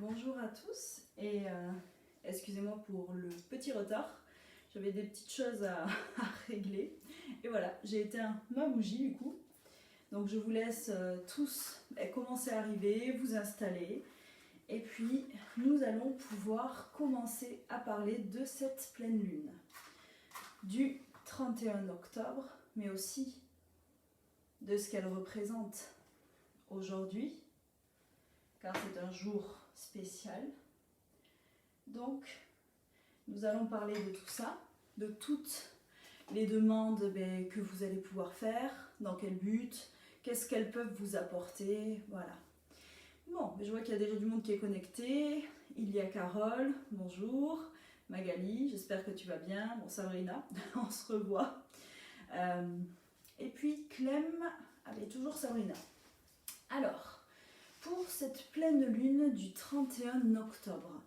Bonjour à tous et excusez-moi pour le petit retard, j'avais des petites choses à régler et voilà, j'ai éteint ma bougie du coup, donc je vous laisse tous commencer à arriver, vous installer et puis nous allons pouvoir commencer à parler de cette pleine lune du 31 octobre mais aussi de ce qu'elle représente aujourd'hui car c'est un jour spécial. Donc, nous allons parler de tout ça, de toutes les demandes que vous allez pouvoir faire, dans quel but, qu'est-ce qu'elles peuvent vous apporter, voilà. Bon, je vois qu'il y a déjà du monde qui est connecté. Il y a Carole, bonjour. Magali, j'espère que tu vas bien. Bon, Sabrina, on se revoit. Et puis Clem, allez, toujours Sabrina. Alors, pour cette pleine lune du 31 octobre,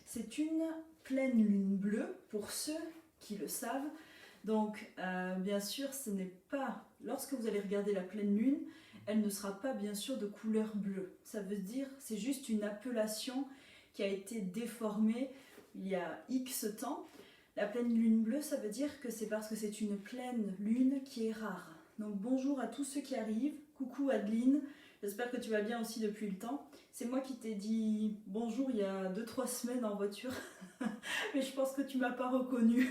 c'est une pleine lune bleue pour ceux qui le savent. Donc bien sûr, ce n'est pas, lorsque vous allez regarder la pleine lune, elle ne sera pas bien sûr de couleur bleue. Ça veut dire, c'est juste une appellation qui a été déformée il y a X temps. La pleine lune bleue, ça veut dire que c'est parce que c'est une pleine lune qui est rare. Donc bonjour à tous ceux qui arrivent. Coucou Adeline. J'espère que tu vas bien aussi depuis le temps. C'est moi qui t'ai dit bonjour il y a 2-3 semaines en voiture. Mais je pense que tu m'as pas reconnue.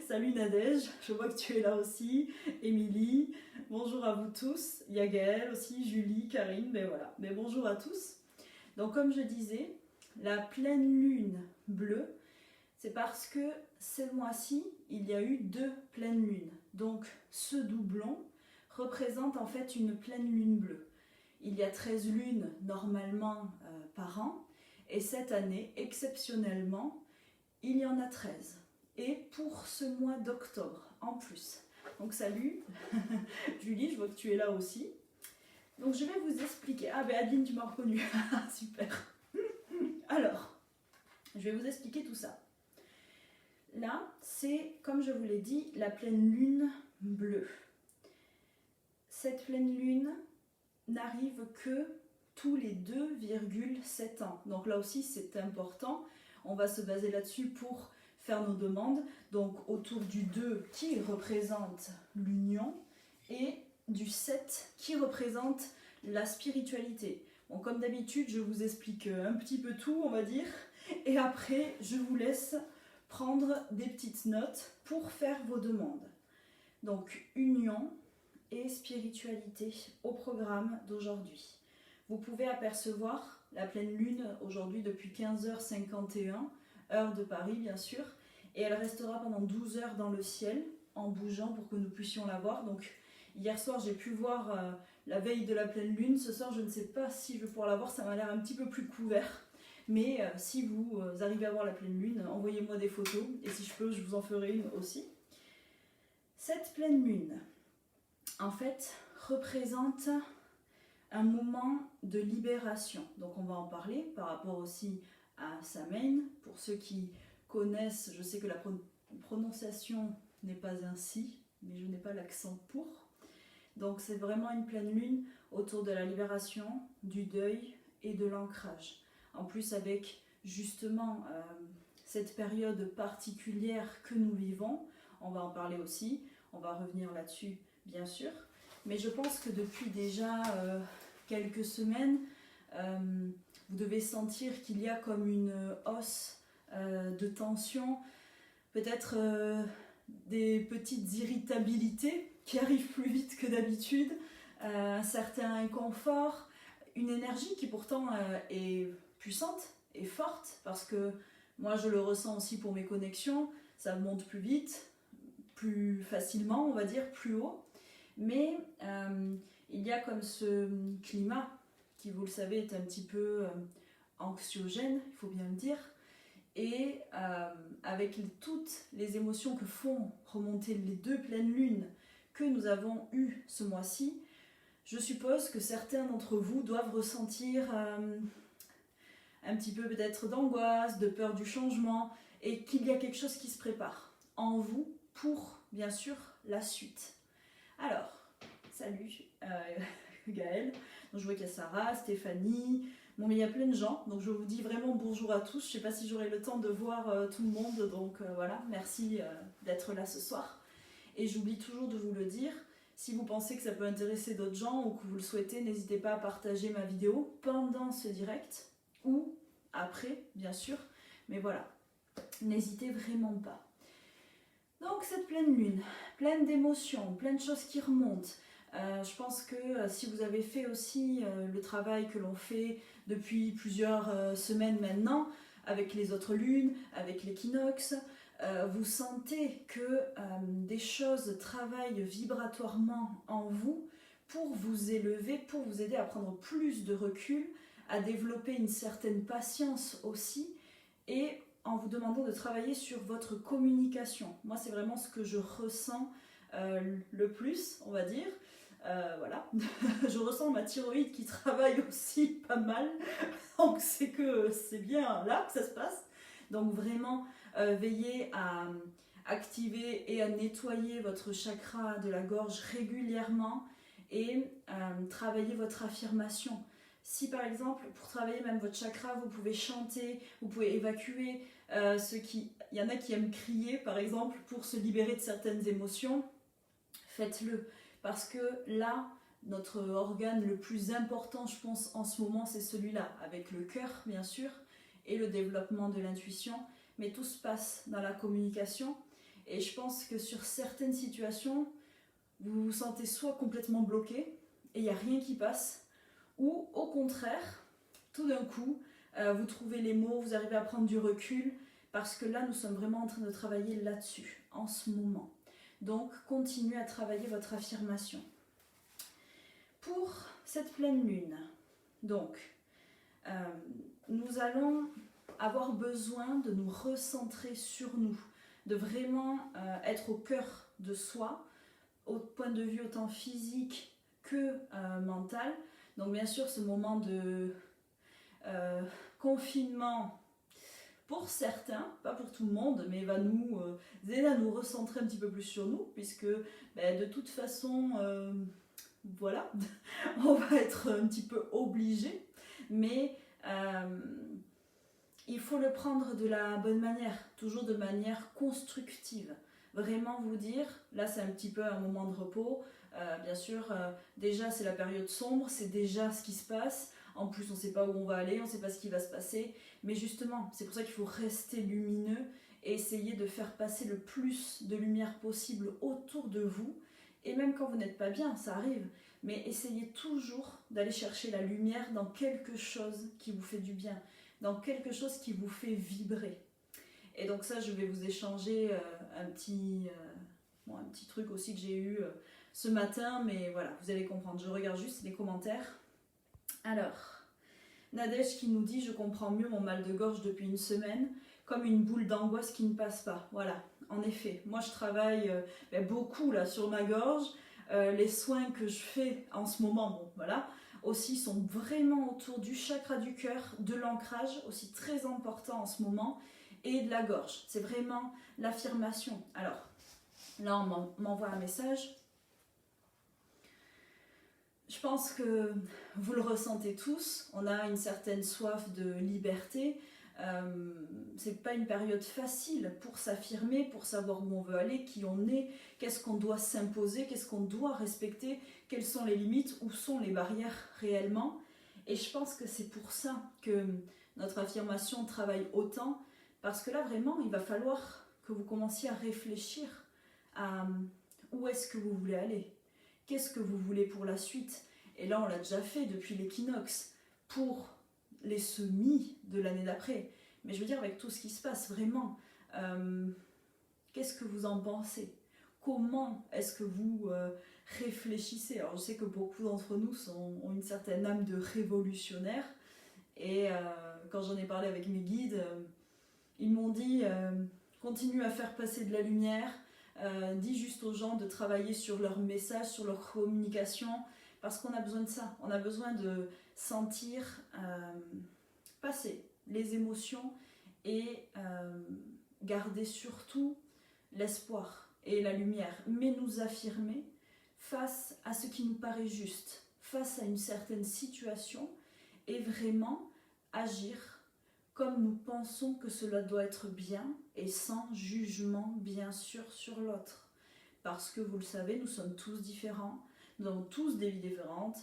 Salut Nadège, je vois que tu es là aussi. Émilie, bonjour à vous tous. Il y a Gaëlle aussi, Julie, Karine, ben voilà. Mais bonjour à tous. Donc comme je disais, la pleine lune bleue, c'est parce que ce mois-ci, il y a eu 2 pleines lunes. Donc ce doublon représente en fait une pleine lune bleue. Il y a 13 lunes normalement par an et cette année, exceptionnellement, il y en a 13. Et pour ce mois d'octobre en plus. Donc salut Julie, je vois que tu es là aussi. Donc je vais vous expliquer. Ah ben Adeline, tu m'as reconnue. Super. Alors, je vais vous expliquer tout ça. Là, c'est, comme je vous l'ai dit, la pleine lune bleue. Cette pleine lune n'arrive que tous les 2,7 ans. Donc là aussi, c'est important. On va se baser là-dessus pour faire nos demandes. Donc autour du 2 qui représente l'union et du 7 qui représente la spiritualité. Bon, comme d'habitude, je vous explique un petit peu tout, on va dire. Et après, je vous laisse prendre des petites notes pour faire vos demandes. Donc union et spiritualité au programme d'aujourd'hui. Vous pouvez apercevoir la pleine lune aujourd'hui depuis 15h51, heure de Paris bien sûr, et elle restera pendant 12 heures dans le ciel en bougeant pour que nous puissions la voir. Donc hier soir j'ai pu voir la veille de la pleine lune, ce soir je ne sais pas si je vais pouvoir la voir, ça m'a l'air un petit peu plus couvert. Mais si vous arrivez à voir la pleine lune, envoyez-moi des photos et si je peux je vous en ferai une aussi. Cette pleine lune, en fait, représente un moment de libération. Donc on va en parler par rapport aussi à Samhain. Pour ceux qui connaissent, je sais que la prononciation n'est pas ainsi, mais je n'ai pas l'accent pour. Donc c'est vraiment une pleine lune autour de la libération, du deuil et de l'ancrage. En plus avec justement cette période particulière que nous vivons, on va en parler aussi, on va revenir là-dessus bien sûr, mais je pense que depuis déjà quelques semaines, vous devez sentir qu'il y a comme une hausse de tension, peut-être des petites irritabilités qui arrivent plus vite que d'habitude, un certain inconfort, une énergie qui pourtant est puissante et forte, parce que moi je le ressens aussi pour mes connexions, ça monte plus vite, plus facilement, on va dire, plus haut. Mais il y a comme ce climat qui, vous le savez, est un petit peu anxiogène, il faut bien le dire, et avec toutes les émotions que font remonter les 2 pleines lunes que nous avons eues ce mois-ci, je suppose que certains d'entre vous doivent ressentir un petit peu peut-être d'angoisse, de peur du changement, et qu'il y a quelque chose qui se prépare en vous pour, bien sûr, la suite. Alors, salut, Gaëlle. Donc je vois qu'il y a Sarah, Stéphanie, bon mais il y a plein de gens. Donc je vous dis vraiment bonjour à tous. Je ne sais pas si j'aurai le temps de voir tout le monde. Donc voilà, merci d'être là ce soir. Et j'oublie toujours de vous le dire, si vous pensez que ça peut intéresser d'autres gens ou que vous le souhaitez, n'hésitez pas à partager ma vidéo pendant ce direct ou après, bien sûr. Mais voilà, n'hésitez vraiment pas. Donc cette pleine lune, pleine d'émotions, plein de choses qui remontent. Je pense que si vous avez fait aussi le travail que l'on fait depuis plusieurs semaines maintenant, avec les autres lunes, avec l'équinoxe, vous sentez que des choses travaillent vibratoirement en vous pour vous élever, pour vous aider à prendre plus de recul, à développer une certaine patience aussi, et en vous demandant de travailler sur votre communication. Moi, c'est vraiment ce que je ressens le plus, on va dire. Voilà, je ressens ma thyroïde qui travaille aussi pas mal, donc c'est que c'est bien là que ça se passe. Donc vraiment, veillez à activer et à nettoyer votre chakra de la gorge régulièrement et travailler votre affirmation. Si par exemple, pour travailler même votre chakra, vous pouvez chanter, vous pouvez évacuer il y en a qui aiment crier par exemple pour se libérer de certaines émotions, faites-le. Parce que là, notre organe le plus important, je pense, en ce moment, c'est celui-là, avec le cœur, bien sûr, et le développement de l'intuition. Mais tout se passe dans la communication. Et je pense que sur certaines situations, vous vous sentez soit complètement bloqué, et il n'y a rien qui passe, ou au contraire, tout d'un coup, vous trouvez les mots, vous arrivez à prendre du recul, parce que là, nous sommes vraiment en train de travailler là-dessus, en ce moment. Donc, continuez à travailler votre affirmation. Pour cette pleine lune, donc, nous allons avoir besoin de nous recentrer sur nous, de vraiment être au cœur de soi, au point de vue autant physique que mental. Donc, bien sûr, ce moment de confinement, pour certains, pas pour tout le monde, mais va nous aider à nous recentrer un petit peu plus sur nous, puisque de toute façon, voilà, on va être un petit peu obligé, mais il faut le prendre de la bonne manière, toujours de manière constructive. Vraiment vous dire, là c'est un petit peu un moment de repos, bien sûr, déjà c'est la période sombre, c'est déjà ce qui se passe. En plus, on ne sait pas où on va aller, on ne sait pas ce qui va se passer. Mais justement, c'est pour ça qu'il faut rester lumineux et essayer de faire passer le plus de lumière possible autour de vous. Et même quand vous n'êtes pas bien, ça arrive. Mais essayez toujours d'aller chercher la lumière dans quelque chose qui vous fait du bien, dans quelque chose qui vous fait vibrer. Et donc ça, je vais vous échanger un petit truc aussi que j'ai eu ce matin. Mais voilà, vous allez comprendre. Je regarde juste les commentaires. Alors, Nadège qui nous dit « Je comprends mieux mon mal de gorge depuis une semaine, comme une boule d'angoisse qui ne passe pas. » Voilà, en effet, moi je travaille beaucoup là sur ma gorge. Les soins que je fais en ce moment, bon voilà, aussi sont vraiment autour du chakra du cœur, de l'ancrage, aussi très important en ce moment, et de la gorge. C'est vraiment l'affirmation. Alors, là on m'envoie un message. Je pense que vous le ressentez tous, on a une certaine soif de liberté. C'est pas une période facile pour s'affirmer, pour savoir où on veut aller, qui on est, qu'est-ce qu'on doit s'imposer, qu'est-ce qu'on doit respecter, quelles sont les limites, où sont les barrières réellement. Et je pense que c'est pour ça que notre affirmation travaille autant, parce que là vraiment il va falloir que vous commenciez à réfléchir à où est-ce que vous voulez aller. Qu'est-ce que vous voulez pour la suite? Et là, on l'a déjà fait depuis l'équinoxe, pour les semis de l'année d'après. Mais je veux dire, avec tout ce qui se passe, vraiment, qu'est-ce que vous en pensez? Comment est-ce que vous réfléchissez? Alors, je sais que beaucoup d'entre nous ont une certaine âme de révolutionnaire. Et quand j'en ai parlé avec mes guides, ils m'ont dit continue à faire passer de la lumière. Dis juste aux gens de travailler sur leur message, sur leur communication, parce qu'on a besoin de ça. On a besoin de sentir passer les émotions et garder surtout l'espoir et la lumière, mais nous affirmer face à ce qui nous paraît juste, face à une certaine situation et vraiment agir comme nous pensons que cela doit être bien et sans jugement bien sûr sur l'autre. Parce que vous le savez, nous sommes tous différents, nous avons tous des vies différentes,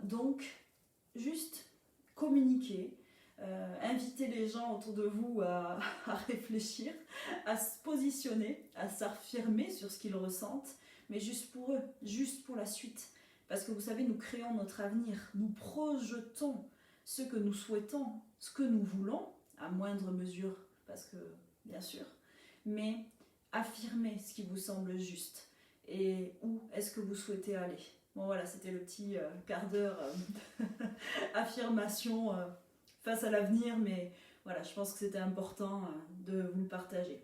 donc juste communiquer, inviter les gens autour de vous à réfléchir, à se positionner, à s'affirmer sur ce qu'ils ressentent, mais juste pour eux, juste pour la suite. Parce que vous savez, nous créons notre avenir, nous projetons ce que nous souhaitons, ce que nous voulons, à moindre mesure, parce que, bien sûr, mais affirmez ce qui vous semble juste et où est-ce que vous souhaitez aller. Bon voilà, c'était le petit quart d'heure affirmation face à l'avenir, mais voilà, je pense que c'était important de vous le partager.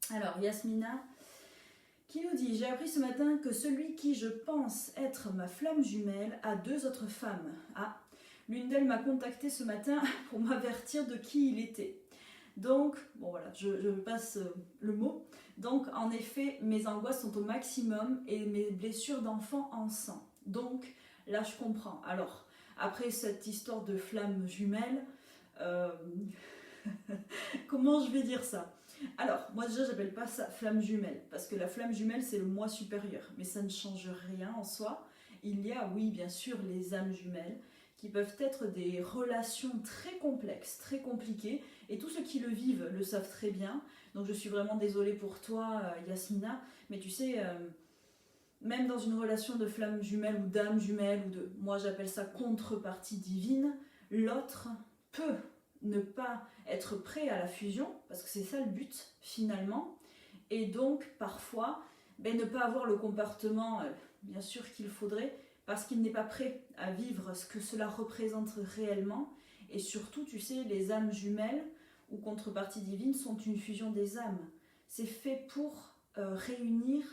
Alors, Yasmina qui nous dit « J'ai appris ce matin que celui qui je pense être ma flamme jumelle a 2 autres femmes. Ah, l'une d'elles m'a contacté ce matin pour m'avertir de qui il était. Donc, bon voilà, je passe le mot. Donc, en effet, mes angoisses sont au maximum et mes blessures d'enfant en sang. Donc, là, je comprends. Alors, après cette histoire de flamme jumelle, comment je vais dire ça ? Alors, moi déjà, j'appelle pas ça flamme jumelle, parce que la flamme jumelle, c'est le moi supérieur, mais ça ne change rien en soi. Il y a, oui, bien sûr, les âmes jumelles, qui peuvent être des relations très complexes, très compliquées, et tous ceux qui le vivent le savent très bien. Donc je suis vraiment désolée pour toi, Yasmina, mais tu sais, même dans une relation de flamme jumelle ou d'âme jumelle, ou de, moi j'appelle ça contrepartie divine, l'autre peut ne pas être prêt à la fusion, parce que c'est ça le but finalement, et donc parfois ne pas avoir le comportement bien sûr qu'il faudrait, parce qu'il n'est pas prêt à vivre ce que cela représente réellement. Et surtout, tu sais, les âmes jumelles ou contreparties divines sont une fusion des âmes. C'est fait pour réunir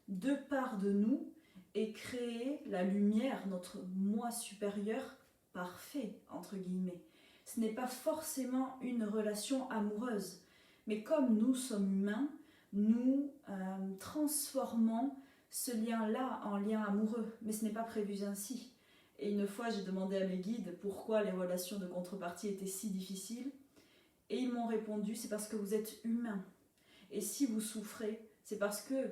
2 parts de nous et créer la lumière, notre moi supérieur parfait, entre guillemets. Ce n'est pas forcément une relation amoureuse, mais comme nous sommes humains, nous transformons ce lien-là en lien amoureux, mais ce n'est pas prévu ainsi. Et une fois, j'ai demandé à mes guides pourquoi les relations de contrepartie étaient si difficiles, et ils m'ont répondu, c'est parce que vous êtes humain. Et si vous souffrez, c'est parce que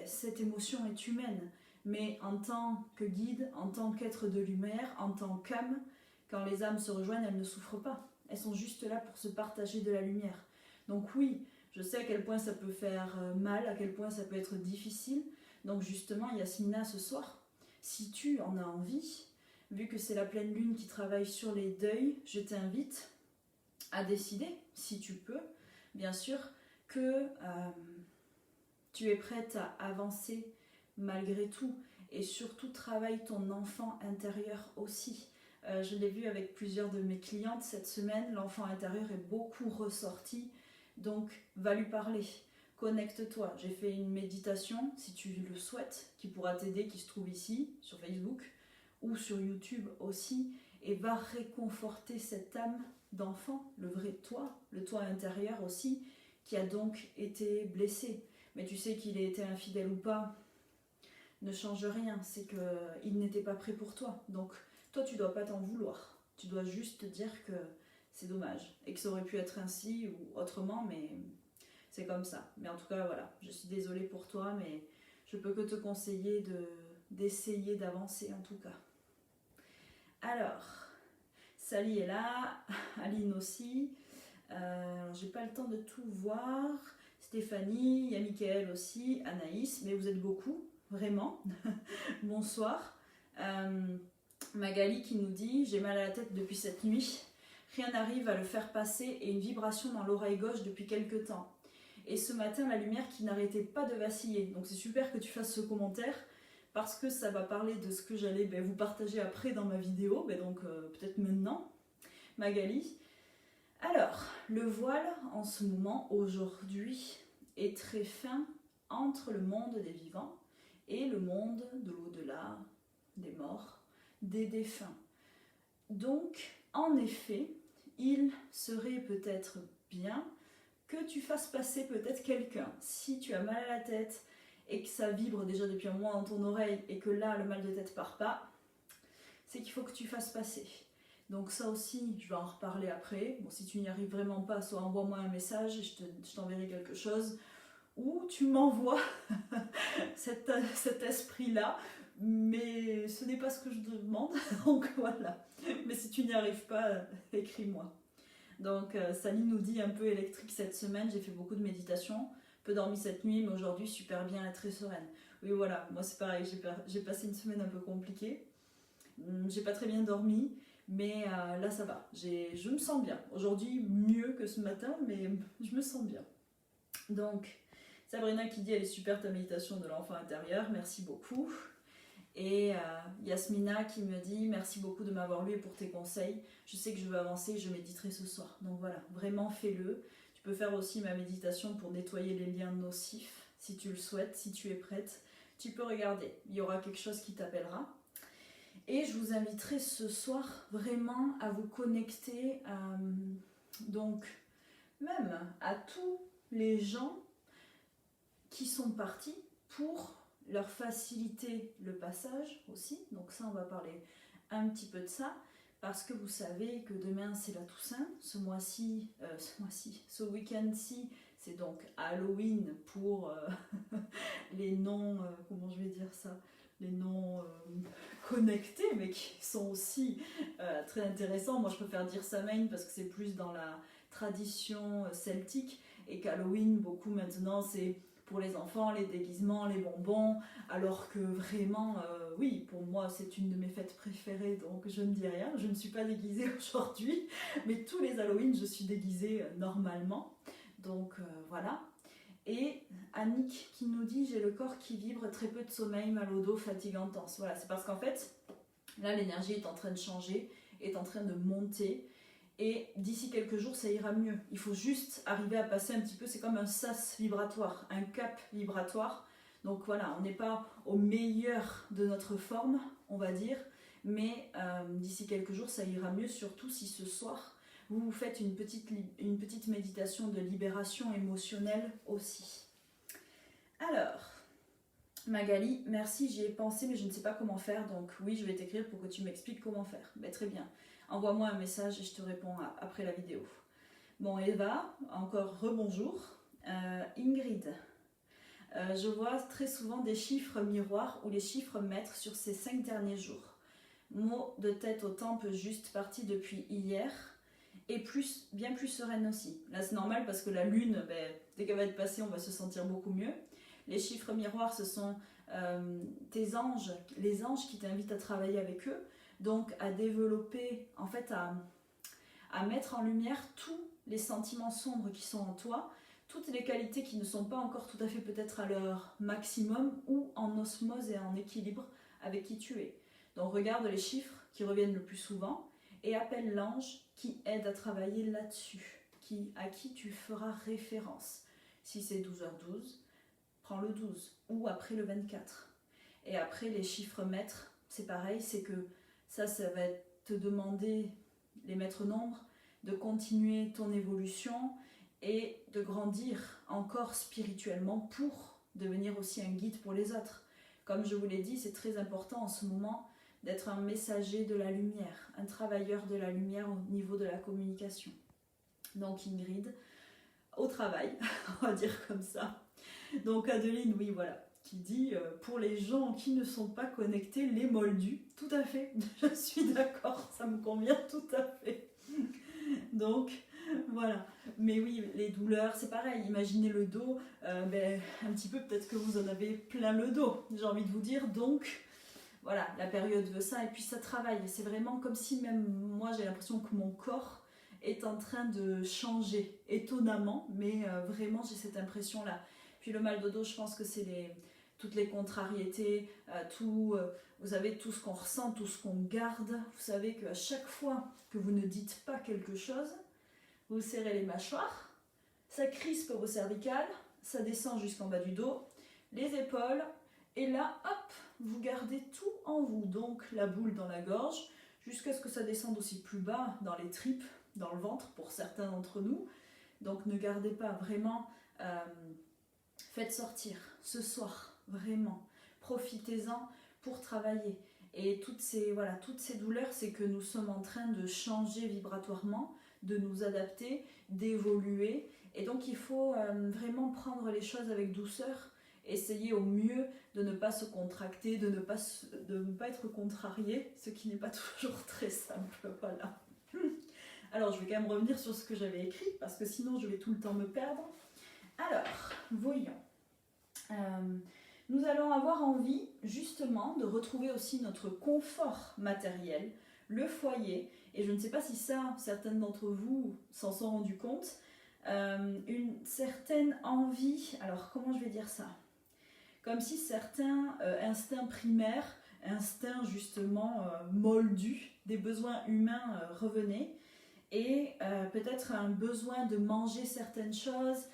cette émotion est humaine. Mais en tant que guide, en tant qu'être de lumière, en tant qu'âme, quand les âmes se rejoignent, elles ne souffrent pas. Elles sont juste là pour se partager de la lumière. Donc oui, je sais à quel point ça peut faire mal, à quel point ça peut être difficile. Donc justement, Yasmina, ce soir, si tu en as envie, vu que c'est la pleine lune qui travaille sur les deuils, je t'invite à décider, si tu peux, bien sûr, que tu es prête à avancer malgré tout. Et surtout, travaille ton enfant intérieur aussi. Je l'ai vu avec plusieurs de mes clientes cette semaine, l'enfant intérieur est beaucoup ressorti, donc va lui parler. Connecte-toi. J'ai fait une méditation, si tu le souhaites, qui pourra t'aider, qui se trouve ici, sur Facebook, ou sur YouTube aussi, et va réconforter cette âme d'enfant, le vrai toi, le toi intérieur aussi, qui a donc été blessé. Mais tu sais qu'il ait été infidèle ou pas, ne change rien, c'est qu'il n'était pas prêt pour toi. Donc toi, tu ne dois pas t'en vouloir. Tu dois juste te dire que c'est dommage, et que ça aurait pu être ainsi ou autrement, mais c'est comme ça. Mais en tout cas, voilà, je suis désolée pour toi, mais je peux que te conseiller d'essayer d'avancer en tout cas. Alors, Sally est là, Aline aussi. J'ai pas le temps de tout voir. Stéphanie, il y a Mickaël aussi, Anaïs, mais vous êtes beaucoup, vraiment. Bonsoir. Magali qui nous dit « J'ai mal à la tête depuis cette nuit. Rien n'arrive à le faire passer et une vibration dans l'oreille gauche depuis quelques temps. Et ce matin, la lumière qui n'arrêtait pas de vaciller. » Donc c'est super que tu fasses ce commentaire parce que ça va parler de ce que j'allais vous partager après dans ma vidéo, donc peut-être maintenant, Magali. Alors, le voile en ce moment, aujourd'hui, est très fin entre le monde des vivants et le monde de l'au-delà, des morts, des défunts. Donc, en effet, il serait peut-être bien que tu fasses passer peut-être quelqu'un. Si tu as mal à la tête et que ça vibre déjà depuis un mois dans ton oreille et que là, le mal de tête part pas, c'est qu'il faut que tu fasses passer. Donc ça aussi, je vais en reparler après. Bon, si tu n'y arrives vraiment pas, soit envoie-moi un message et je t'enverrai quelque chose. Ou tu m'envoies cet esprit-là, mais ce n'est pas ce que je demande, donc voilà. Mais si tu n'y arrives pas, écris-moi. Donc Sally nous dit un peu électrique cette semaine, j'ai fait beaucoup de méditation, peu dormi cette nuit, mais aujourd'hui super bien et très sereine. Oui voilà, moi c'est pareil, j'ai passé une semaine un peu compliquée, j'ai pas très bien dormi, mais là ça va, je me sens bien. Aujourd'hui mieux que ce matin, mais je me sens bien. Donc Sabrina qui dit elle est super ta méditation de l'enfant intérieur, merci beaucoup. Et Yasmina qui me dit merci beaucoup de m'avoir lu et pour tes conseils. Je sais que je veux avancer et je méditerai ce soir. Donc voilà, vraiment fais-le. Tu peux faire aussi ma méditation pour nettoyer les liens nocifs si tu le souhaites, si tu es prête. Tu peux regarder, il y aura quelque chose qui t'appellera. Et je vous inviterai ce soir vraiment à vous connecter donc même à tous les gens qui sont partis pour leur faciliter le passage aussi. Donc ça, on va parler un petit peu de ça, parce que vous savez que demain c'est la Toussaint, ce week-end-ci, c'est donc Halloween pour les non, comment je vais dire ça, les non connectés, mais qui sont aussi très intéressants. Moi je préfère dire Samhain parce que c'est plus dans la tradition celtique, et qu'Halloween, beaucoup maintenant, c'est pour les enfants, les déguisements, les bonbons, alors que vraiment, oui, pour moi, c'est une de mes fêtes préférées, donc je ne dis rien. Je ne suis pas déguisée aujourd'hui, mais tous les Halloween, je suis déguisée normalement. Donc voilà. Et Annick qui nous dit « J'ai le corps qui vibre, très peu de sommeil, mal au dos, fatigue intense ». Voilà, c'est parce qu'en fait, là, l'énergie est en train de changer, est en train de monter. Et d'ici quelques jours, ça ira mieux. Il faut juste arriver à passer un petit peu, c'est comme un sas vibratoire, un cap vibratoire. Donc voilà, on n'est pas au meilleur de notre forme, on va dire, mais d'ici quelques jours, ça ira mieux, surtout si ce soir, vous faites une petite méditation de libération émotionnelle aussi. Alors, Magali, merci, j'y ai pensé, mais je ne sais pas comment faire, donc oui, je vais t'écrire pour que tu m'expliques comment faire. Ben, très bien. Envoie-moi un message et je te réponds après la vidéo. Bon, Eva, encore rebonjour. Ingrid, je vois très souvent des chiffres miroirs ou les chiffres maîtres sur ces 5 derniers jours. Mots de tête au temple juste parti depuis hier et bien plus sereine aussi. Là, c'est normal parce que la lune, dès qu'elle va être passée, on va se sentir beaucoup mieux. Les chiffres miroirs, ce sont tes anges, les anges qui t'invitent à travailler avec eux. Donc à développer, en fait à mettre en lumière tous les sentiments sombres qui sont en toi, toutes les qualités qui ne sont pas encore tout à fait peut-être à leur maximum ou en osmose et en équilibre avec qui tu es. Donc regarde les chiffres qui reviennent le plus souvent et appelle l'ange qui aide à travailler là-dessus, à qui tu feras référence. Si c'est 12h12, prends le 12 ou après le 24. Et après les chiffres maîtres, c'est pareil, c'est que ça va te demander, les maîtres nombres, de continuer ton évolution et de grandir encore spirituellement pour devenir aussi un guide pour les autres. Comme je vous l'ai dit, c'est très important en ce moment d'être un messager de la lumière, un travailleur de la lumière au niveau de la communication. Donc Ingrid, au travail, on va dire comme ça. Donc Adeline, oui voilà, qui dit pour les gens qui ne sont pas connectés, les moldus. Tout à fait, je suis d'accord, ça me convient tout à fait. Donc voilà, mais oui, les douleurs, c'est pareil, imaginez le dos, un petit peu peut-être que vous en avez plein le dos, j'ai envie de vous dire, donc voilà, la période veut ça, et puis ça travaille, c'est vraiment comme si même moi j'ai l'impression que mon corps est en train de changer, étonnamment, mais vraiment j'ai cette impression-là. Puis le mal de dos, je pense que c'est toutes les contrariétés, vous savez, tout ce qu'on ressent, tout ce qu'on garde. Vous savez qu'à chaque fois que vous ne dites pas quelque chose, vous serrez les mâchoires, ça crispe vos cervicales, ça descend jusqu'en bas du dos, les épaules, et là, hop, vous gardez tout en vous. Donc la boule dans la gorge, jusqu'à ce que ça descende aussi plus bas dans les tripes, dans le ventre, pour certains d'entre nous. Donc ne gardez pas vraiment... faites sortir ce soir, vraiment. Profitez-en pour travailler. Et voilà, toutes ces douleurs, c'est que nous sommes en train de changer vibratoirement, de nous adapter, d'évoluer. Et donc il faut vraiment prendre les choses avec douceur, essayer au mieux de ne pas se contracter, de ne pas être contrarié, ce qui n'est pas toujours très simple. Voilà. Alors je vais quand même revenir sur ce que j'avais écrit, parce que sinon je vais tout le temps me perdre. Alors, voyons. Nous allons avoir envie justement de retrouver aussi notre confort matériel, le foyer, et je ne sais pas si ça, certaines d'entre vous s'en sont rendu compte, une certaine envie, alors comment je vais dire ça? Comme si certains instincts primaires, instincts justement moldus, des besoins humains revenaient, et peut-être un besoin de manger certaines choses,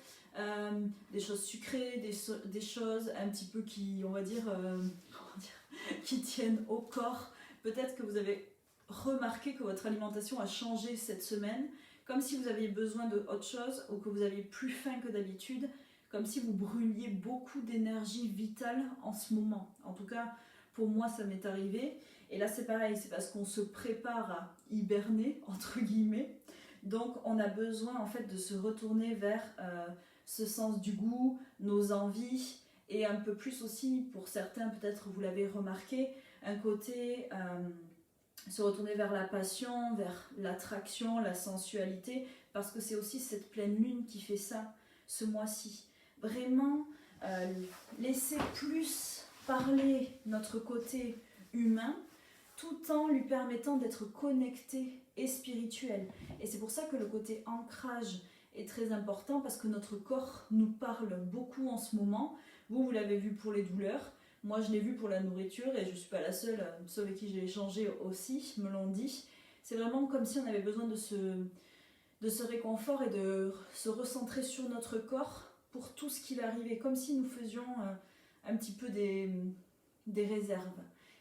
des choses sucrées, des choses un petit peu qui, on va dire, qui tiennent au corps. Peut-être que vous avez remarqué que votre alimentation a changé cette semaine, comme si vous aviez besoin de autre chose ou que vous aviez plus faim que d'habitude, comme si vous brûliez beaucoup d'énergie vitale en ce moment. En tout cas, pour moi, ça m'est arrivé. Et là, c'est pareil, c'est parce qu'on se prépare à hiberner, entre guillemets. Donc, on a besoin, en fait, de se retourner vers ce sens du goût, nos envies, et un peu plus aussi, pour certains, peut-être vous l'avez remarqué, un côté se retourner vers la passion, vers l'attraction, la sensualité, parce que c'est aussi cette pleine lune qui fait ça ce mois-ci. Vraiment, laisser plus parler notre côté humain, tout en lui permettant d'être connecté et spirituel. Et c'est pour ça que le côté ancrage est très important, parce que notre corps nous parle beaucoup en ce moment. Vous l'avez vu pour les douleurs, moi je l'ai vu pour la nourriture, et je ne suis pas la seule, ceux avec qui j'ai échangé aussi me l'ont dit. C'est vraiment comme si on avait besoin de ce réconfort et de se recentrer sur notre corps pour tout ce qui va arriver, comme si nous faisions un petit peu des réserves.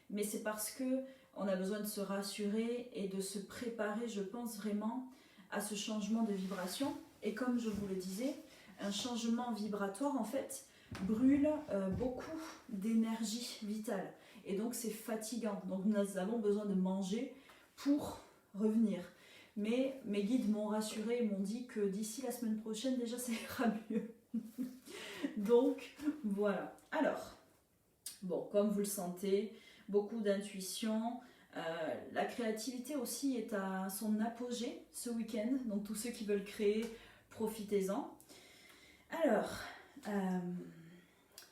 Mais c'est parce que on a besoin de se rassurer et de se préparer, je pense vraiment, à ce changement de vibration. Et comme je vous le disais, un changement vibratoire, en fait, brûle beaucoup d'énergie vitale. Et donc, c'est fatigant. Donc, nous avons besoin de manger pour revenir. Mais mes guides m'ont rassuré et m'ont dit que d'ici la semaine prochaine, déjà, ça ira mieux. Donc, voilà. Alors, bon, comme vous le sentez, beaucoup d'intuition. La créativité aussi est à son apogée ce week-end. Donc, tous ceux qui veulent créer, profitez-en. Alors,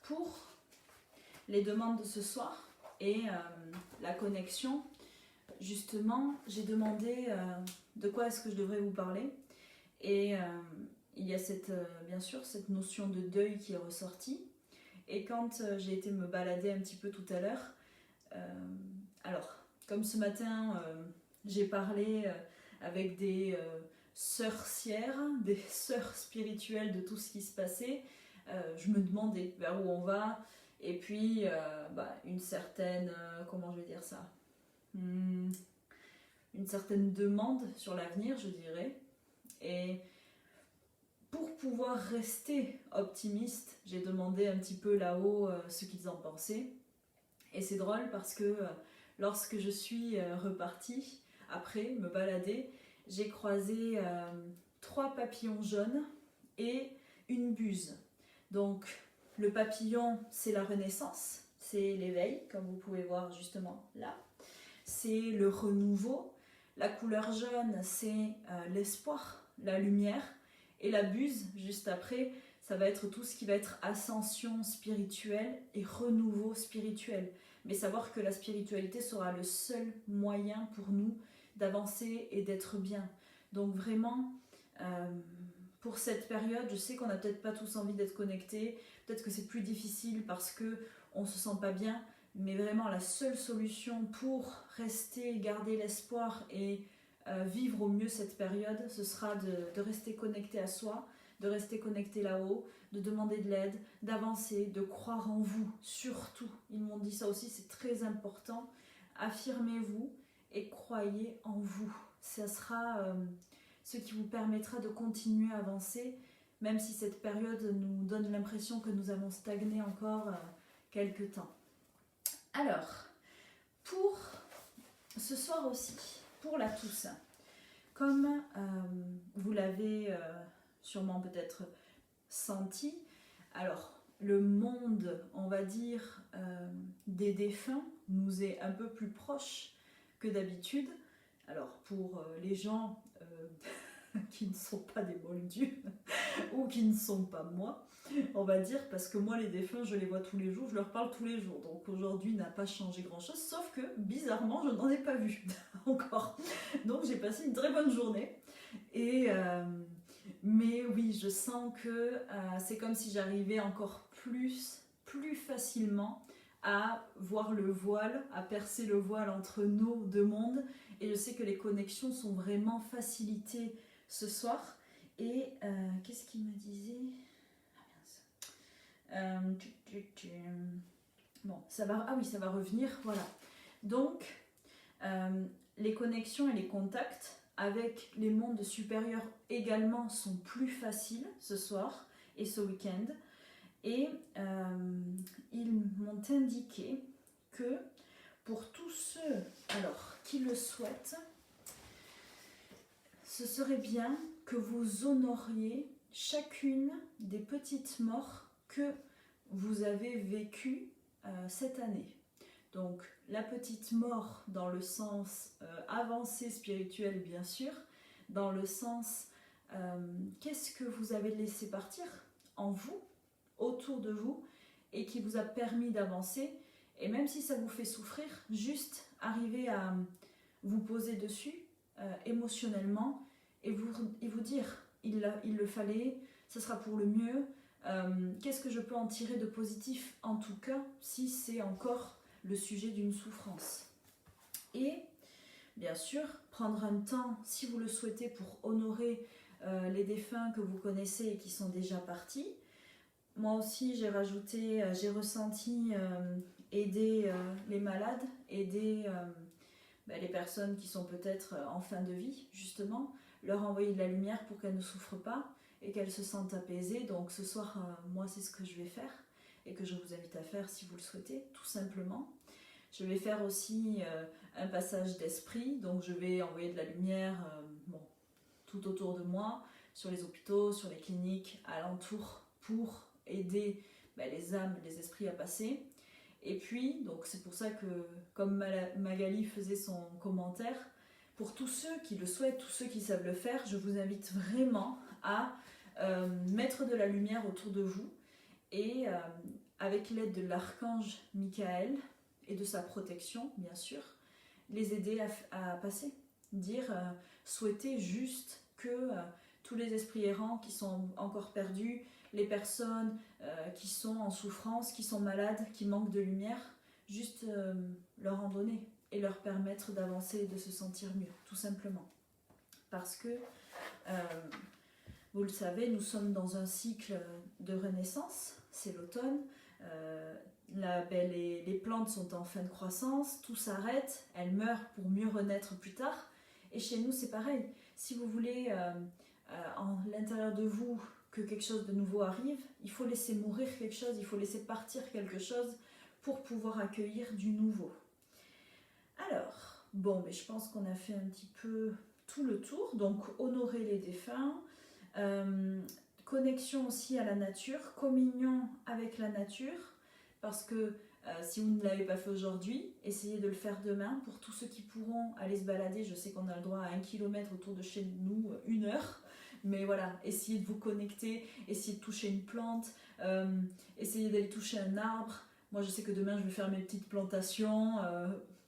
pour les demandes de ce soir et la connexion, justement, j'ai demandé de quoi est-ce que je devrais vous parler. Et il y a bien sûr cette notion de deuil qui est ressortie. Et quand j'ai été me balader un petit peu tout à l'heure, alors, comme ce matin, j'ai parlé avec des sorcières, des sœurs spirituelles de tout ce qui se passait, je me demandais vers où on va, et puis une certaine, comment je vais dire ça, une certaine demande sur l'avenir, je dirais. Et pour pouvoir rester optimiste, j'ai demandé un petit peu là-haut ce qu'ils en pensaient. Et c'est drôle parce que lorsque je suis repartie, après me balader, j'ai croisé 3 papillons jaunes et une buse. Donc le papillon, c'est la renaissance, c'est l'éveil, comme vous pouvez voir justement là. C'est le renouveau. La couleur jaune, c'est l'espoir, la lumière. Et la buse, juste après, ça va être tout ce qui va être ascension spirituelle et renouveau spirituel. Mais savoir que la spiritualité sera le seul moyen pour nous d'avancer et d'être bien. Donc vraiment, pour cette période, je sais qu'on n'a peut-être pas tous envie d'être connectés, peut-être que c'est plus difficile parce qu'on ne se sent pas bien, mais vraiment la seule solution pour rester, garder l'espoir et vivre au mieux cette période, ce sera de rester connecté à soi, de rester connecté là-haut, de demander de l'aide, d'avancer, de croire en vous, surtout. Ils m'ont dit ça aussi, c'est très important. Affirmez-vous et croyez en vous. Ça sera ce qui vous permettra de continuer à avancer, même si cette période nous donne l'impression que nous avons stagné encore quelque temps. Alors, Pour ce soir aussi, pour la Toussaint, comme vous l'avez sûrement peut-être senti, alors le monde, on va dire, des défunts nous est un peu plus proche que d'habitude. Alors pour les gens qui ne sont pas des moldus ou qui ne sont pas moi, on va dire, parce que moi les défunts je les vois tous les jours, je leur parle tous les jours, donc aujourd'hui n'a pas changé grand chose, sauf que bizarrement je n'en ai pas vu encore, donc j'ai passé une très bonne journée et mais oui, je sens que c'est comme si j'arrivais encore plus facilement à voir le voile, à percer le voile entre nos deux mondes, et je sais que les connexions sont vraiment facilitées ce soir. Et qu'est-ce qu'il me disait? Ah mince. Bon, ça va. Ah oui, ça va revenir. Voilà. Donc, les connexions et les contacts avec les mondes supérieurs également sont plus faciles ce soir et ce week-end. Et ils m'ont indiqué que pour tous ceux qui le souhaitent, ce serait bien que vous honoriez chacune des petites morts que vous avez vécues cette année. Donc la petite mort dans le sens avancé spirituel bien sûr, dans le sens qu'est-ce que vous avez laissé partir en vous, autour de vous, et qui vous a permis d'avancer, et même si ça vous fait souffrir, juste arriver à vous poser dessus émotionnellement et vous dire il le fallait, ça sera pour le mieux, qu'est-ce que je peux en tirer de positif en tout cas si c'est encore le sujet d'une souffrance. Et bien sûr prendre un temps si vous le souhaitez pour honorer les défunts que vous connaissez et qui sont déjà partis. Moi aussi j'ai ressenti aider les malades, aider les personnes qui sont peut-être en fin de vie, justement, leur envoyer de la lumière pour qu'elles ne souffrent pas et qu'elles se sentent apaisées. Donc ce soir, moi c'est ce que je vais faire et que je vous invite à faire si vous le souhaitez, tout simplement. Je vais faire aussi un passage d'esprit, donc je vais envoyer de la lumière tout autour de moi, sur les hôpitaux, sur les cliniques, alentour, pour aider les âmes, les esprits à passer. Et puis, donc c'est pour ça que, comme Magali faisait son commentaire, pour tous ceux qui le souhaitent, tous ceux qui savent le faire, je vous invite vraiment à mettre de la lumière autour de vous et avec l'aide de l'archange Michael et de sa protection, bien sûr, les aider à passer. Souhaiter juste que tous les esprits errants qui sont encore perdus, les personnes qui sont en souffrance, qui sont malades, qui manquent de lumière, juste leur en donner et leur permettre d'avancer et de se sentir mieux, tout simplement. Parce que, vous le savez, nous sommes dans un cycle de renaissance, c'est l'automne, les plantes sont en fin de croissance, tout s'arrête, elles meurent pour mieux renaître plus tard, et chez nous c'est pareil. Si vous voulez, en l'intérieur de vous, que quelque chose de nouveau arrive, il faut laisser mourir quelque chose, il faut laisser partir quelque chose pour pouvoir accueillir du nouveau. Alors, mais je pense qu'on a fait un petit peu tout le tour, donc honorer les défunts, connexion aussi à la nature, communion avec la nature, parce que si vous ne l'avez pas fait aujourd'hui, essayez de le faire demain. Pour tous ceux qui pourront aller se balader, je sais qu'on a le droit à 1 km autour de chez nous, 1 heure, mais voilà, essayez de vous connecter, essayez de toucher une plante, essayez d'aller toucher un arbre. Moi je sais que demain je vais faire mes petites plantations,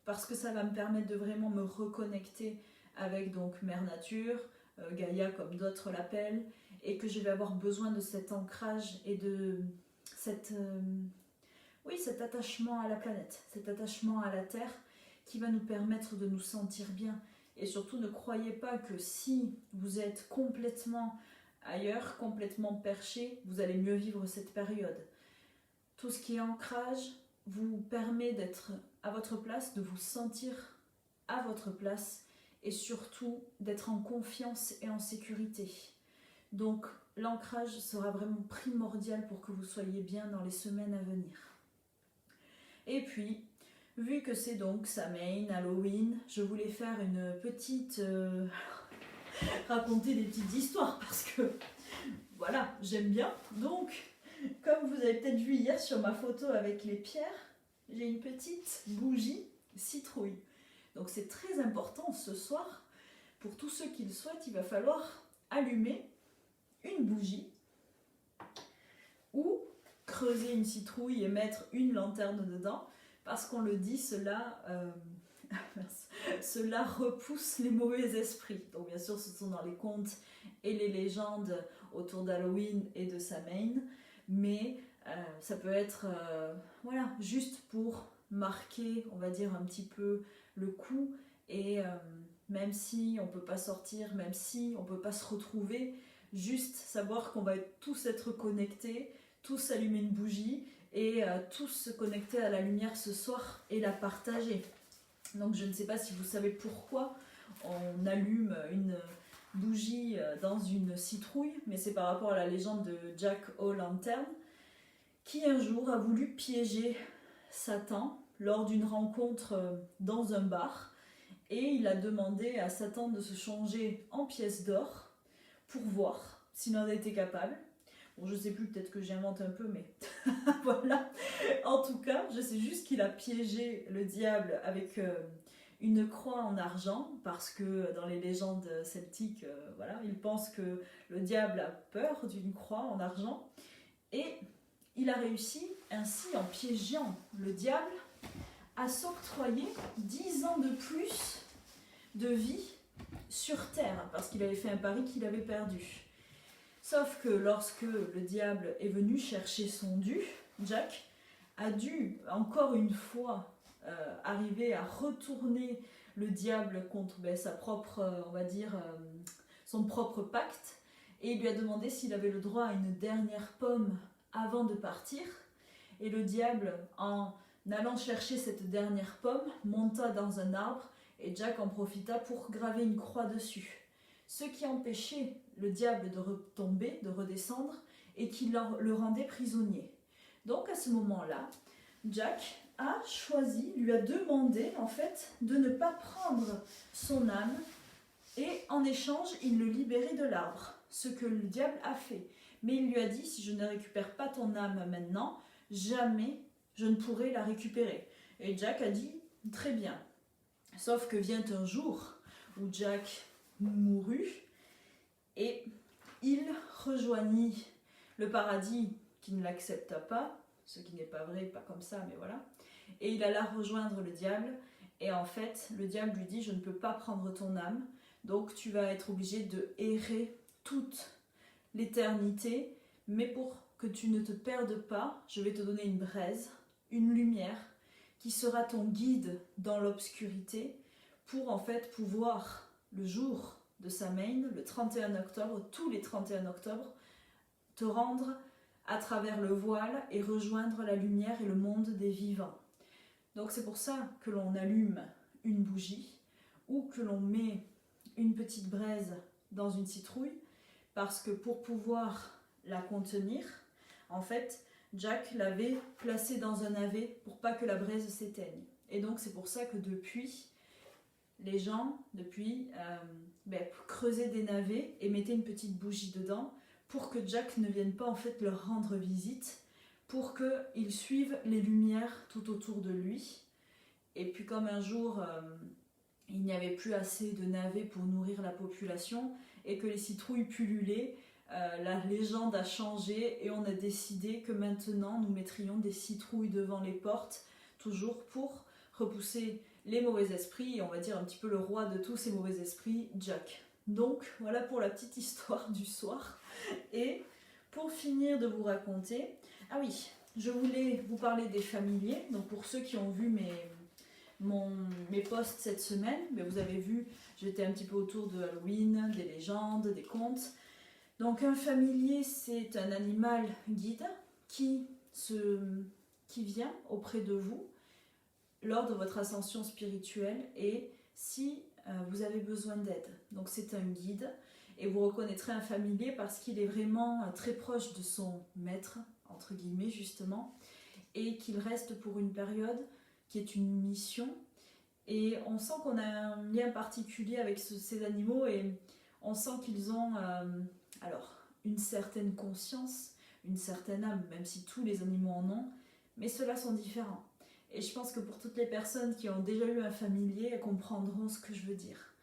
parce que ça va me permettre de vraiment me reconnecter avec donc Mère Nature, Gaïa comme d'autres l'appellent, et que je vais avoir besoin de cet ancrage et de cet attachement à la planète, cet attachement à la Terre qui va nous permettre de nous sentir bien. Et surtout, ne croyez pas que si vous êtes complètement ailleurs, complètement perché, vous allez mieux vivre cette période. Tout ce qui est ancrage vous permet d'être à votre place, de vous sentir à votre place et surtout d'être en confiance et en sécurité. Donc l'ancrage sera vraiment primordial pour que vous soyez bien dans les semaines à venir. Et puis, vu que c'est donc Samhain, Halloween, je voulais faire une petite... raconter des petites histoires parce que voilà, j'aime bien. Donc, comme vous avez peut-être vu hier sur ma photo avec les pierres, j'ai une petite bougie citrouille. Donc c'est très important ce soir, pour tous ceux qui le souhaitent, il va falloir allumer une bougie ou creuser une citrouille et mettre une lanterne dedans, parce qu'on le dit, cela repousse les mauvais esprits. Donc bien sûr, ce sont dans les contes et les légendes autour d'Halloween et de Samhain, mais ça peut être voilà, juste pour marquer, on va dire, un petit peu le coup, et même si on ne peut pas sortir, même si on ne peut pas se retrouver, juste savoir qu'on va tous être connectés, tous allumer une bougie et tous se connecter à la lumière ce soir et la partager. Donc je ne sais pas si vous savez pourquoi on allume une bougie dans une citrouille, mais c'est par rapport à la légende de Jack O'Lantern, qui un jour a voulu piéger Satan lors d'une rencontre dans un bar, et il a demandé à Satan de se changer en pièces d'or pour voir s'il en était capable. Bon, je sais plus, peut-être que j'invente un peu, mais voilà. En tout cas, je sais juste qu'il a piégé le diable avec une croix en argent, parce que dans les légendes celtiques, voilà, ils pensent que le diable a peur d'une croix en argent. Et il a réussi, ainsi en piégeant le diable, à s'octroyer 10 ans de plus de vie sur Terre, parce qu'il avait fait un pari qu'il avait perdu. Sauf que lorsque le diable est venu chercher son dû, Jack a dû encore une fois arriver à retourner le diable contre sa propre, on va dire, son propre pacte, et il lui a demandé s'il avait le droit à une dernière pomme avant de partir. Et le diable, en allant chercher cette dernière pomme, monta dans un arbre, et Jack en profita pour graver une croix dessus. Ce qui empêchait le diable de retomber, de redescendre, et qui le rendait prisonnier. Donc à ce moment-là, Jack a choisi, lui a demandé en fait de ne pas prendre son âme, et en échange il le libérait de l'arbre, ce que le diable a fait. Mais il lui a dit, si je ne récupère pas ton âme maintenant, jamais je ne pourrai la récupérer. Et Jack a dit, très bien. Sauf que vient un jour où Jack mourut, et il rejoignit le paradis qui ne l'accepta pas, ce qui n'est pas vrai, pas comme ça, mais voilà. Et il alla rejoindre le diable, et en fait, le diable lui dit, je ne peux pas prendre ton âme, donc tu vas être obligé de errer toute l'éternité, mais pour que tu ne te perdes pas, je vais te donner une braise, une lumière, qui sera ton guide dans l'obscurité, pour en fait pouvoir, le jour de Samhain, le 31 octobre, tous les 31 octobre, te rendre à travers le voile et rejoindre la lumière et le monde des vivants. Donc c'est pour ça que l'on allume une bougie, ou que l'on met une petite braise dans une citrouille, parce que pour pouvoir la contenir, en fait, Jack l'avait placée dans un navet pour pas que la braise s'éteigne. Et donc c'est pour ça que depuis, les gens, creusaient des navets et mettaient une petite bougie dedans, pour que Jack ne vienne pas en fait leur rendre visite, pour qu'ils suivent les lumières tout autour de lui. Et puis comme un jour, il n'y avait plus assez de navets pour nourrir la population, et que les citrouilles pullulaient, la légende a changé, et on a décidé que maintenant nous mettrions des citrouilles devant les portes, toujours pour repousser les mauvais esprits, et on va dire un petit peu le roi de tous ces mauvais esprits, Jack. Donc voilà pour la petite histoire du soir. Et pour finir de vous raconter, ah oui, je voulais vous parler des familiers. Donc pour ceux qui ont vu mes posts cette semaine, vous avez vu, j'étais un petit peu autour de Halloween, des légendes, des contes. Donc un familier, c'est un animal guide qui vient auprès de vous lors de votre ascension spirituelle, et si vous avez besoin d'aide. Donc c'est un guide, et vous reconnaîtrez un familier parce qu'il est vraiment très proche de son maître, entre guillemets justement, et qu'il reste pour une période qui est une mission. Et on sent qu'on a un lien particulier avec ces animaux et on sent qu'ils ont alors une certaine conscience, une certaine âme, même si tous les animaux en ont, mais ceux-là sont différents. Et je pense que pour toutes les personnes qui ont déjà eu un familier, elles comprendront ce que je veux dire.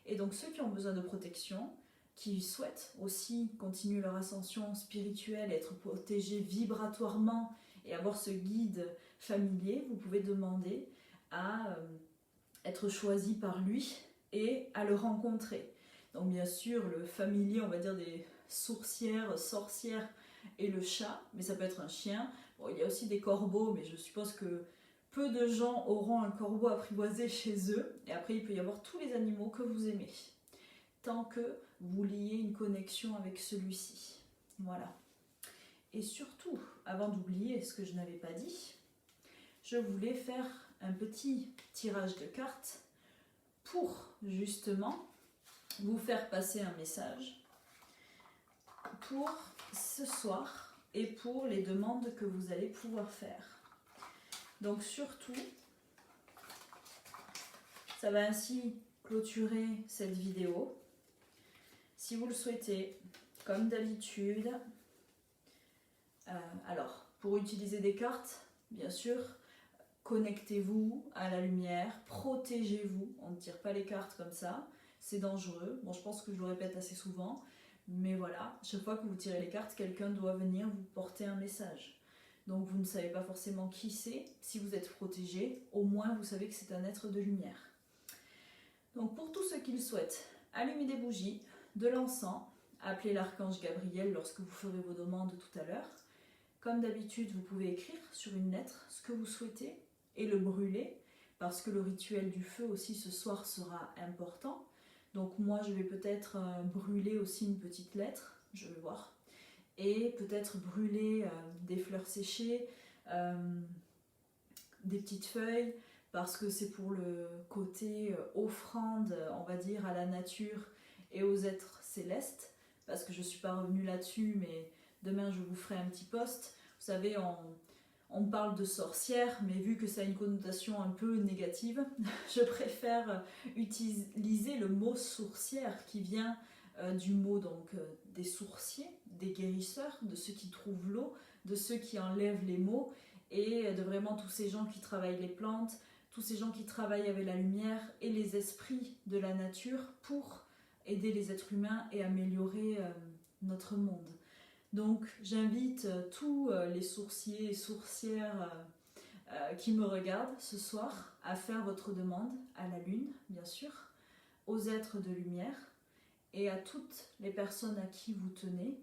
Et donc ceux qui ont besoin de protection, qui souhaitent aussi continuer leur ascension spirituelle, être protégés vibratoirement et avoir ce guide familier, vous pouvez demander à être choisi par lui et à le rencontrer. Donc bien sûr, le familier, on va dire des sourcières, sorcières et le chat, mais ça peut être un chien. Bon, il y a aussi des corbeaux, mais je suppose que peu de gens auront un corbeau apprivoisé chez eux. Et après, il peut y avoir tous les animaux que vous aimez, tant que vous liez une connexion avec celui-ci. Voilà. Et surtout, avant d'oublier ce que je n'avais pas dit, je voulais faire un petit tirage de cartes pour justement vous faire passer un message pour ce soir et pour les demandes que vous allez pouvoir faire. Donc surtout, ça va ainsi clôturer cette vidéo. Si vous le souhaitez, comme d'habitude, alors pour utiliser des cartes, bien sûr, connectez-vous à la lumière, protégez-vous, on ne tire pas les cartes comme ça, c'est dangereux. Bon, je pense que je le répète assez souvent, mais voilà, chaque fois que vous tirez les cartes, quelqu'un doit venir vous porter un message. Donc vous ne savez pas forcément qui c'est, si vous êtes protégé, au moins vous savez que c'est un être de lumière. Donc pour tous ceux qui le souhaitent, allumez des bougies, de l'encens, appelez l'archange Gabriel lorsque vous ferez vos demandes tout à l'heure. Comme d'habitude, vous pouvez écrire sur une lettre ce que vous souhaitez et le brûler, parce que le rituel du feu aussi ce soir sera important. Donc moi je vais peut-être brûler aussi une petite lettre, je vais voir, et peut-être brûler des fleurs séchées, des petites feuilles, parce que c'est pour le côté offrande, on va dire, à la nature et aux êtres célestes, parce que je ne suis pas revenue là-dessus, mais demain je vous ferai un petit post. Vous savez, on parle de sorcière, mais vu que ça a une connotation un peu négative, je préfère utiliser le mot sourcière qui vient du mot donc des sourciers, des guérisseurs, de ceux qui trouvent l'eau, de ceux qui enlèvent les maux et de vraiment tous ces gens qui travaillent les plantes, tous ces gens qui travaillent avec la lumière et les esprits de la nature pour aider les êtres humains et améliorer notre monde. Donc j'invite tous les sourciers et sourcières qui me regardent ce soir à faire votre demande à la lune, bien sûr, aux êtres de lumière et à toutes les personnes à qui vous tenez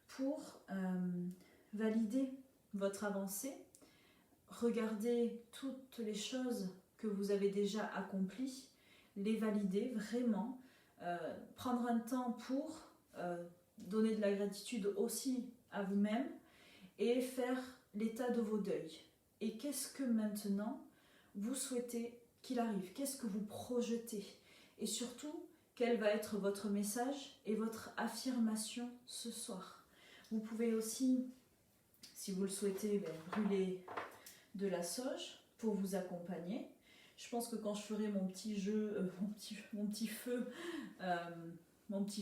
pour valider votre avancée, regarder toutes les choses que vous avez déjà accomplies, les valider vraiment, prendre un temps pour donner de la gratitude aussi à vous-même et faire l'état de vos deuils. Et qu'est-ce que maintenant vous souhaitez qu'il arrive? Qu'est-ce que vous projetez? Et surtout, quel va être votre message et votre affirmation ce soir? Vous pouvez aussi, si vous le souhaitez, brûler de la sauge pour vous accompagner. Je pense que quand je ferai mon petit jeu, mon petit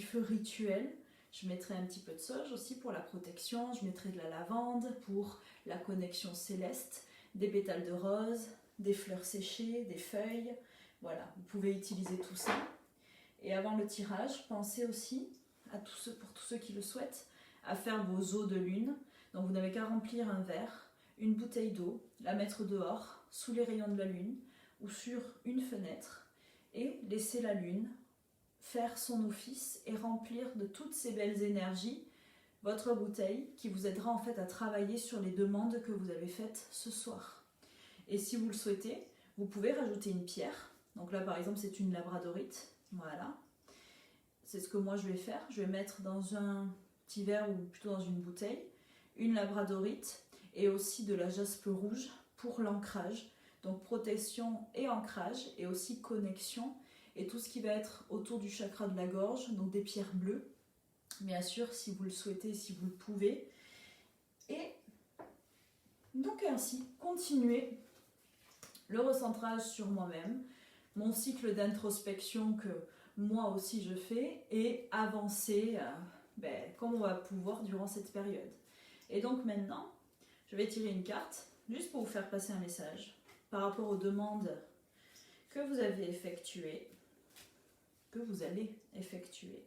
feu rituel, je mettrai un petit peu de sauge aussi pour la protection, je mettrai de la lavande pour la connexion céleste, des pétales de rose, des fleurs séchées, des feuilles. Voilà, vous pouvez utiliser tout ça. Et avant le tirage, pensez aussi, pour tous ceux qui le souhaitent, à faire vos eaux de lune. Donc vous n'avez qu'à remplir un verre, une bouteille d'eau, la mettre dehors, sous les rayons de la lune, ou sur une fenêtre, et laisser la lune faire son office et remplir de toutes ces belles énergies votre bouteille qui vous aidera en fait à travailler sur les demandes que vous avez faites ce soir. Et si vous le souhaitez, vous pouvez rajouter une pierre. Donc là par exemple c'est une labradorite, voilà. C'est ce que moi je vais faire. Je vais mettre dans un petit verre ou plutôt dans une bouteille une labradorite et aussi de la jaspe rouge pour l'ancrage. Donc protection et ancrage et aussi connexion et tout ce qui va être autour du chakra de la gorge, donc des pierres bleues, bien sûr si vous le souhaitez, si vous le pouvez. Et donc ainsi, continuez le recentrage sur moi-même, mon cycle d'introspection que moi aussi je fais et avancer comme on va pouvoir durant cette période. Et donc maintenant, je vais tirer une carte juste pour vous faire passer un message par rapport aux demandes que vous avez effectuées, que vous allez effectuer.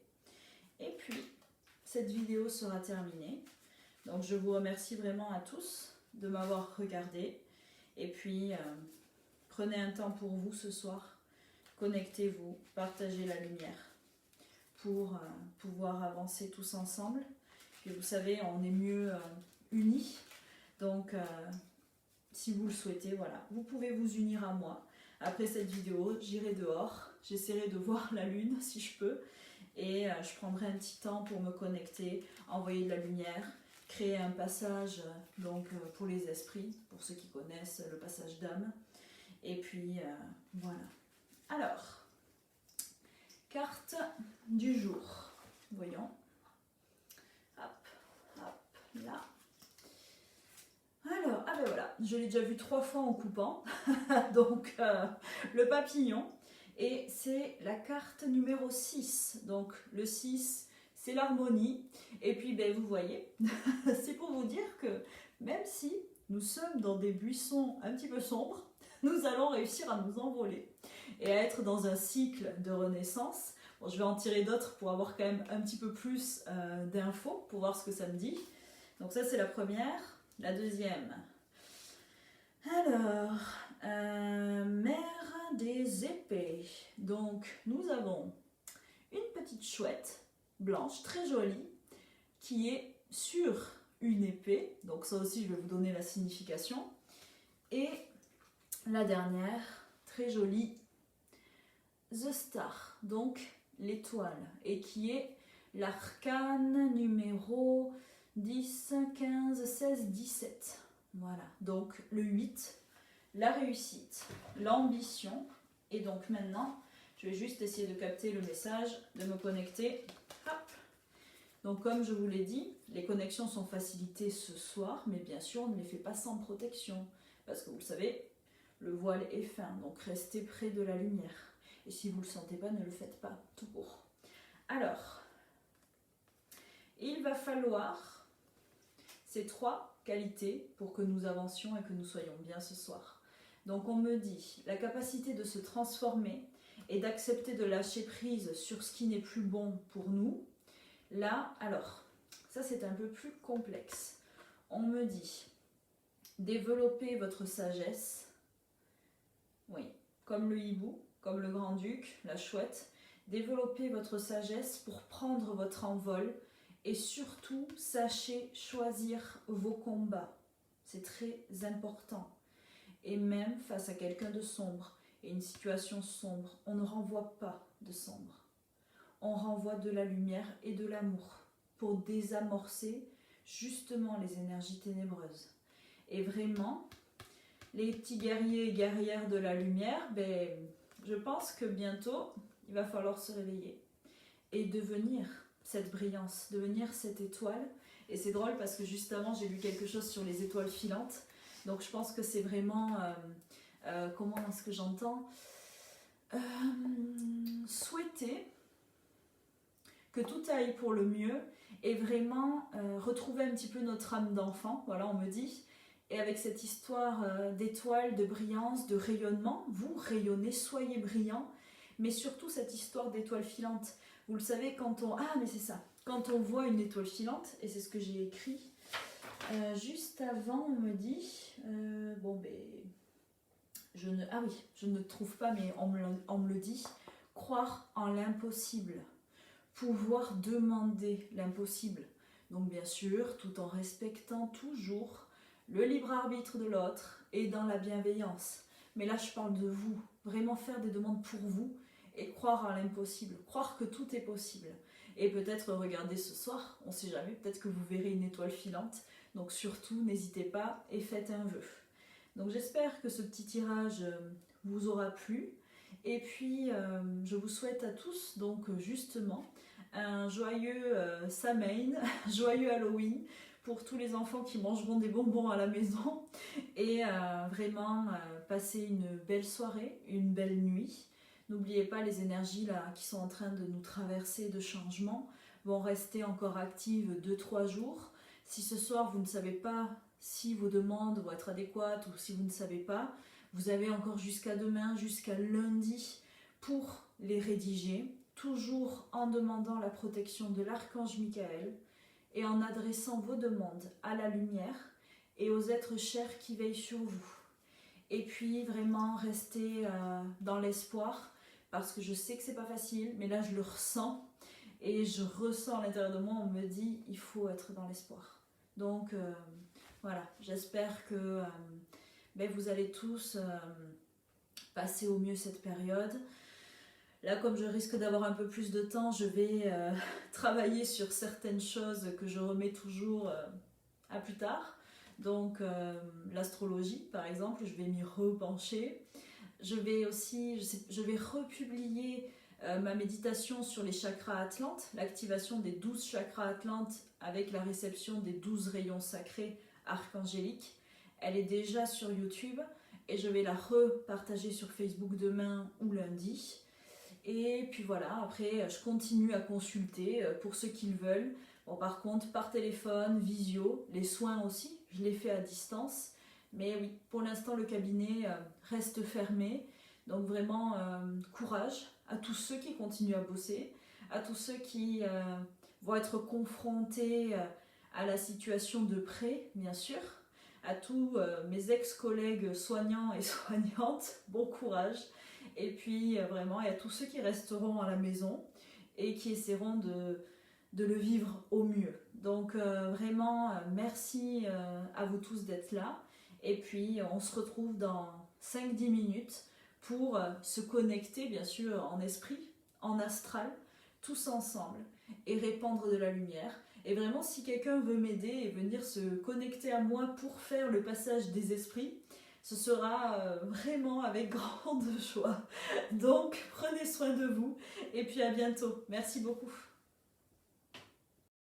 Et puis, cette vidéo sera terminée. Donc je vous remercie vraiment à tous de m'avoir regardé. Et puis, prenez un temps pour vous ce soir. Connectez-vous, partagez la lumière pour pouvoir avancer tous ensemble. Et vous savez, on est mieux unis. Donc, si vous le souhaitez, voilà, vous pouvez vous unir à moi. Après cette vidéo, j'irai dehors, j'essaierai de voir la lune si je peux. Et je prendrai un petit temps pour me connecter, envoyer de la lumière, créer un passage pour les esprits, pour ceux qui connaissent le passage d'âme. Et puis, voilà. Alors, carte du jour. Voyons. Hop, hop, là. Alors, ah ben voilà, je l'ai déjà vu 3 fois en coupant. Donc, le papillon. Et c'est la carte numéro 6. Donc, le 6, c'est l'harmonie. Et puis, ben, vous voyez, c'est pour vous dire que même si nous sommes dans des buissons un petit peu sombres, nous allons réussir à nous envoler et à être dans un cycle de renaissance. Bon, je vais en tirer d'autres pour avoir quand même un petit peu plus d'infos, pour voir ce que ça me dit. Donc ça, c'est la première. La deuxième. Alors, mère des épées. Donc, nous avons une petite chouette blanche, très jolie, qui est sur une épée. Donc ça aussi, je vais vous donner la signification. Et la dernière, très jolie, The Star, donc l'étoile, et qui est l'arcane numéro 10, 15, 16, 17. Voilà, donc le 8, la réussite, l'ambition. Et donc maintenant, je vais juste essayer de capter le message, de me connecter. Hop. Donc comme je vous l'ai dit, les connexions sont facilitées ce soir, mais bien sûr, on ne les fait pas sans protection. Parce que vous le savez, le voile est fin, donc restez près de la lumière. Et si vous ne le sentez pas, ne le faites pas, tout court. Alors, il va falloir ces 3 qualités pour que nous avancions et que nous soyons bien ce soir. Donc on me dit la capacité de se transformer et d'accepter de lâcher prise sur ce qui n'est plus bon pour nous. Là, alors, ça c'est un peu plus complexe. On me dit développer votre sagesse. Oui, comme le hibou, comme le grand-duc, la chouette. Développez votre sagesse pour prendre votre envol. Et surtout, sachez choisir vos combats. C'est très important. Et même face à quelqu'un de sombre et une situation sombre, on ne renvoie pas de sombre. On renvoie de la lumière et de l'amour pour désamorcer justement les énergies ténébreuses. Et vraiment, les petits guerriers et guerrières de la lumière, je pense que bientôt, il va falloir se réveiller et devenir cette brillance, devenir cette étoile. Et c'est drôle parce que juste avant, j'ai lu quelque chose sur les étoiles filantes. Donc je pense que c'est vraiment, comment est-ce que j'entends souhaiter que tout aille pour le mieux et vraiment retrouver un petit peu notre âme d'enfant, voilà on me dit. Et avec cette histoire d'étoiles, de brillance, de rayonnement, vous rayonnez, soyez brillants, mais surtout cette histoire d'étoiles filantes. Vous le savez, quand on... Ah, mais c'est ça. Quand on voit une étoile filante, et c'est ce que j'ai écrit, juste avant, on me dit... je ne trouve pas, mais on me le dit. Croire en l'impossible. Pouvoir demander l'impossible. Donc bien sûr, tout en respectant toujours le libre arbitre de l'autre et dans la bienveillance. Mais là, je parle de vous. Vraiment faire des demandes pour vous. Et croire à l'impossible, croire que tout est possible. Et peut-être regarder ce soir, on ne sait jamais, peut-être que vous verrez une étoile filante. Donc surtout, n'hésitez pas et faites un vœu. Donc j'espère que ce petit tirage vous aura plu. Et puis, je vous souhaite à tous, donc justement, un joyeux Samhain, joyeux Halloween. pour tous les enfants qui mangeront des bonbons à la maison et vraiment passer une belle soirée, une belle nuit. N'oubliez pas, les énergies là qui sont en train de nous traverser de changement vont rester encore actives 2-3 jours. Si ce soir vous ne savez pas si vos demandes vont être adéquates ou si vous ne savez pas, vous avez encore jusqu'à demain, jusqu'à lundi pour les rédiger, toujours en demandant la protection de l'archange Michael et en adressant vos demandes à la lumière et aux êtres chers qui veillent sur vous. Et puis vraiment rester dans l'espoir, parce que je sais que c'est pas facile, mais là je le ressens et je ressens à l'intérieur de moi, on me dit il faut être dans l'espoir. Donc voilà, j'espère que vous allez tous passer au mieux cette période. Là, comme je risque d'avoir un peu plus de temps, je vais travailler sur certaines choses que je remets toujours à plus tard. Donc l'astrologie, par exemple, je vais m'y repencher. Je vais republier ma méditation sur les chakras atlantes, l'activation des 12 chakras atlantes avec la réception des 12 rayons sacrés archangéliques. Elle est déjà sur YouTube et je vais la repartager sur Facebook demain ou lundi. Et puis voilà, après je continue à consulter pour ceux qui le veulent. Bon, par contre, par téléphone, visio, les soins aussi, je les fais à distance. Mais oui, pour l'instant, le cabinet reste fermé. Donc vraiment, courage à tous ceux qui continuent à bosser, à tous ceux qui vont être confrontés à la situation de près, bien sûr. À tous mes ex-collègues soignants et soignantes, bon courage. Et puis vraiment, et à tous ceux qui resteront à la maison et qui essaieront de le vivre au mieux. Donc vraiment, merci à vous tous d'être là. Et puis on se retrouve dans 5-10 minutes pour se connecter, bien sûr, en esprit, en astral, tous ensemble, et répandre de la lumière. Et vraiment, si quelqu'un veut m'aider et venir se connecter à moi pour faire le passage des esprits, ce sera vraiment avec grande joie. Donc, prenez soin de vous et puis à bientôt. Merci beaucoup.